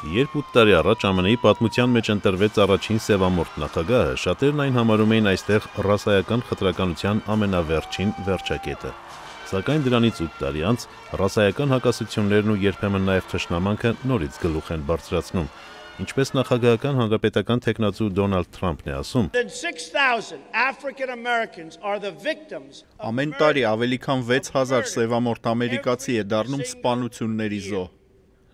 Երբ 8 տարի առաջ ԱՄՆ-ի պատմության մեջ ընտրվեց առաջին սևամորթ նախագահը, շատերն այն համարում էին այստեղ ռասայական խտրականության ամենավերջին վերջակետը։ Սակայն դրանից 8 տարի անց ռասայական հակասություններն ու երբեմն նաև թշնամանքը նորից գլուխ են բարձրացնում։ Ինչպես նախագահական հանրապետական թեկնածու Դոնալդ Թրամփն է ասում. Ամեն տարի ավելի քան 6000 սևամորթ ամերիկացի է դառնում սպանությունների զոհ։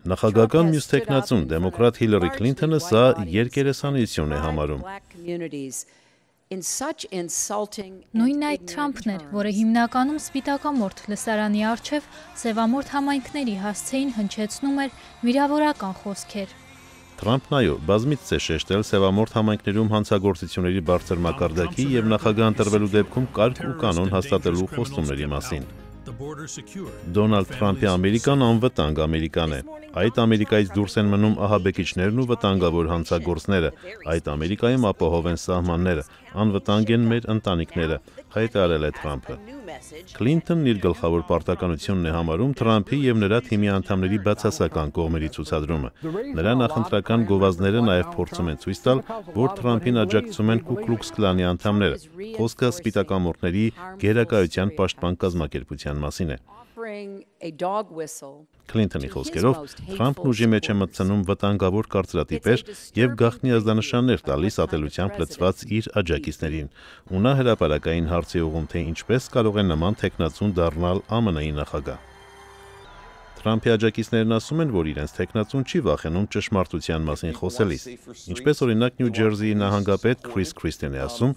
Նախագահական մյուս թեկնածուն դեմոկրատ Հիլարի Քլինթոնը սա երկերեսանություն է համարում։ Նույնն այդ Թրամփն էր, որը հիմնականում սպիտակամորթ լսարանի առջև սևամորթ համայնքների հասցեին հնչեցնում էր վիրավորական խոսքեր։ Թրամփն այո, բազմիցս է շեշտել սևամորթ համայնքներում հանցագործությունների բարձր մակարդակի եւ նախագահ ընտրվելու դեպքում կարգ ու կանոն հաստատելու խոստումների մասին։ Դոնալդ Թրամփի Ամերիկան անվտանգ Ամերիկան է։ Այդ Ամերիկայից դուրս են մնում ահաբեկիչներն ու վտանգավոր հանցագործները։ Այդ Ամերիկայում ապահով են սահմանները, անվտանգ են մեր ընտանիքները, հայտարարել է Թրամփը։ Քլինթոնն իր գլխավոր պարտականությունն է համարում Թրամփի եւ նրա թիմի անդամների բացասական կողմերի ցուցադրումը։ Նրա նախընտրական գովազդները նաև փորձում են ցույց տալ, որ Թրամփին աջակցում են Կու Կլուքս Քլանի անդամները։ Խոսքը սպիտակամորթների գերակայության պաշտպան կազմակերպության մասին է։ Քլինթոնի խոսքերով Թրամփն ուժի մեջ է մտցնում վտանգավոր կարծրատիպեր եւ գաղտնի ազդանշաններ տալիս ատելությամբ լցված իր աջակիցներին։ Ու նա հրապարակային հարց է ուղղում, թե ինչպես կարող է նման թեկնածուն դառնալ ԱՄՆ-ի նախագահ։ Թրամփի աջակիցներն ասում են, որ իրենց թեկնածուն չի վախենում ճշմարտության մասին խոսելիս։ Ինչպես օրինակ Նյու Ջերսիի նահանգապետ Քրիս Քրիստեն է ասում.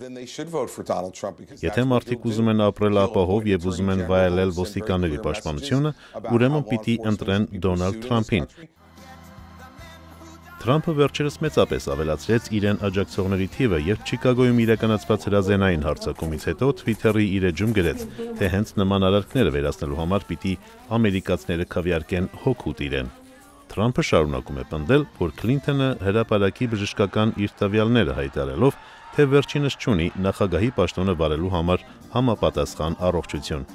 Եթե մարդիկ ուզում են ապրել ապահով եւ ուզում են վայելել ոստիկանների պաշտպանությունը, ուրեմն պիտի ընտրեն Դոնալդ Թրամփին։ Թրամփը վերջերս մեծապես ավելացրեց իրեն աջակցողների թիվը, երբ Չիկագոյում իրականացված հրազենային հարձակումից հետո Twitter-ի իր էջում գրեց, թե հենց նման արարքները վերացնելու համար պիտի ամերիկացիները քվեարկեն հօգուտ իրեն։ Թրամփը շարունակում է պնդել, որ Քլինթոնը հրապարակի բժշկական իր տվյալները հայտարարելով, թե վերջինս չունի նախագահի պաշտոնը վարելու համար համապատասխան առողջություն։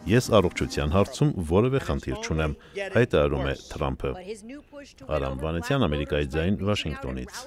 Ես առողջության հարցում որևէ խնդիր չունեմ, հայտարարում է Թրամփը։ Արամ Վանեցյան, Ամերիկայի ձայն, Վաշինգտոնից։